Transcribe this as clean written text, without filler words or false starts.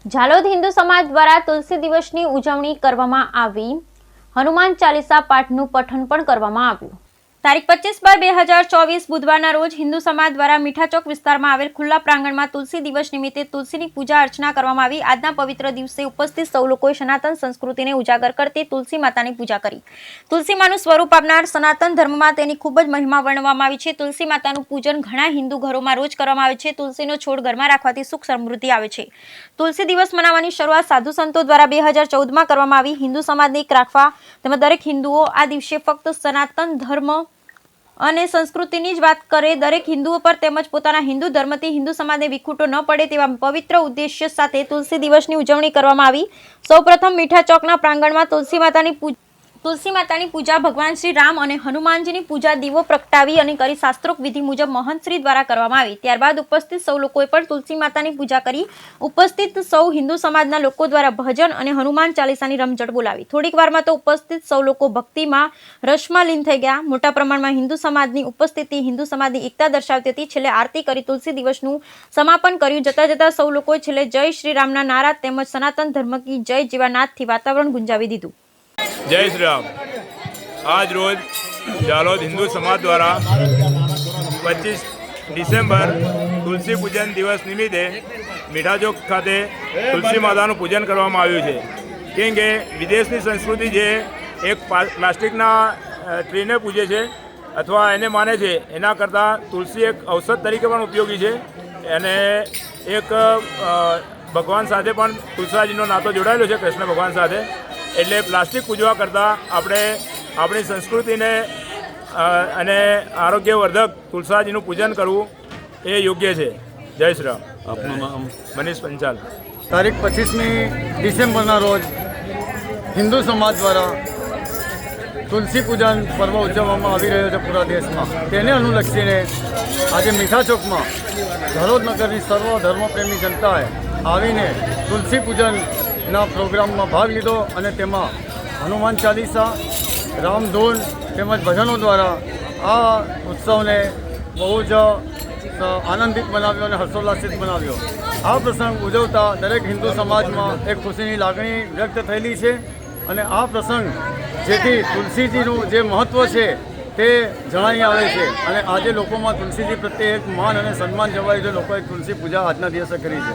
ઝાલોદ હિન્દુ સમાજ દ્વારા તુલસી દિવસની ઉજવણી કરવામાં આવી। હનુમાન ચાલીસા પાઠનું પઠન પણ કરવામાં આવ્યું। તારીખ 25/2/2024 બુધવારના રોજ હિન્દુ સમાજ દ્વારા મીઠા ચોક વિસ્તારમાં આવેલ ખુલ્લા પ્રાંગણમાં તુલસી દિવસ નિમિત્તે તુલસીની પૂજા અર્ચના કરવામાં આવી। આજના પવિત્ર દિવસે ઉપસ્થિત સૌ લોકોએ સનાતન સંસ્કૃતિને ઉજાગર કરતી તુલસી માતાની પૂજા કરી। તુલસી માનું સ્વરૂપ આપનાર સનાતન ધર્મમાં તેની ખૂબ જ મહિમા વર્ણવવામાં આવી છે। તુલસી માતાનું પૂજન ઘણા હિન્દુ ઘરોમાં રોજ કરવામાં આવે છે। તુલસીનો છોડ ઘરમાં રાખવાથી સુખ સમૃદ્ધિ આવે છે। તુલસી દિવસ મનાવવાની શરૂઆત સાધુ સંતો દ્વારા 2014માં કરવામાં આવી। હિન્દુ સમાજની એક રાખવા તેમજ દરેક હિન્દુઓ આ દિવસે ફક્ત સનાતન ધર્મ અને સંસ્કૃતિની જ વાત કરે, દરેક હિન્દુઓ પર તેમજ પોતાના હિન્દુ ધર્મથી હિન્દુ સમાજને વિખૂટો ન પડે તેવા પવિત્ર ઉદ્દેશ્ય સાથે તુલસી દિવસની ઉજવણી કરવામાં આવી। સૌપ્રથમ મીઠા ચોકના પ્રાંગણમાં તુલસી માતાની પૂજા ભગવાન શ્રી રામ અને હનુમાનજીની પૂજા દીવો પ્રગટાવી અને કરી શાસ્ત્રોક્ત વિધિ મુજબ મહંત શ્રી દ્વારા કરવામાં આવી। ત્યારબાદ ઉપસ્થિત સૌ લોકોએ પણ તુલસી માતાની પૂજા કરી। ઉપસ્થિત સૌ હિન્દુ સમાજના લોકો દ્વારા ભજન અને હનુમાન ચાલીસાની રમઝટ બોલાવી। થોડીક વારમાં તો ઉપસ્થિત સૌ લોકો ભક્તિમાં રસમાં લીન થઈ ગયા। મોટા પ્રમાણમાં હિન્દુ સમાજની ઉપસ્થિતિ હિન્દુ સમાજની એકતા દર્શાવતી હતી। છેલ્લે આરતી કરી તુલસી દિવસનું સમાપન કર્યું। જતા સૌ લોકોએ છેલ્લે જય શ્રી રામના નારા તેમજ સનાતન ધર્મ કી જય જેવા નાદથી વાતાવરણ ગુંજાવી દીધું। जय श्री राम। आज रोज जालोद हिंदू समाज द्वारा 25 डिसेम्बर तुलसी पूजन दिवस निमित्ते मीठा चौक खाते तुलसी माताનું પૂજન કરવામાં આવ્યું છે। કેમ કે વિદેશની સંસ્કૃતિ જે એક પ્લાસ્ટિકના ટ્રીને પૂજે છે અથવા એને માને છે, એના કરતાં તુલસી એક ઔષધ તરીકે પણ ઉપયોગી છે અને એક ભગવાન સાથે પણ તુલસાજીનો નાતો જોડાયેલો છે કૃષ્ણ ભગવાન સાથે। એટલે પ્લાસ્ટિક પૂજવા કરતાં આપણે આપણી સંસ્કૃતિને અને આરોગ્યવર્ધક તુલસાજીનું પૂજન કરવું એ યોગ્ય છે। જય શ્રી રામ। આપનું નામ? મનીષ પંચાલ। તારીખ 25મી ડિસેમ્બરના રોજ હિન્દુ સમાજ દ્વારા તુલસી પૂજન પર્વ ઉજવવામાં આવી રહ્યો છે પૂરા દેશમાં। તેને અનુલક્ષીને આજે મીઠા ચોકમાં ઝાલોદ નગરની સર્વ ધર્મપ્રેમી જનતાએ આવીને તુલસી પૂજનના પ્રોગ્રામમાં ભાગ લીધો અને તેમાં હનુમાન ચાલીસા, રામધૂન તેમજ ભજનો દ્વારા આ ઉત્સવને બહુ જ આનંદિત બનાવ્યો અને હર્ષોલ્લાસિત બનાવ્યો। આ પ્રસંગ ઉજવતા દરેક હિન્દુ સમાજમાં એક ખુશીની લાગણી વ્યક્ત થયેલી છે અને આ પ્રસંગ જેથી તુલસીજીનું જે મહત્ત્વ છે તે જણાઈ આવે છે અને આજે લોકોમાં તુલસીજી પ્રત્યે એક માન અને સન્માન જવાય છે। લોકોએ તુલસી પૂજા આજના દિવસે કરી છે।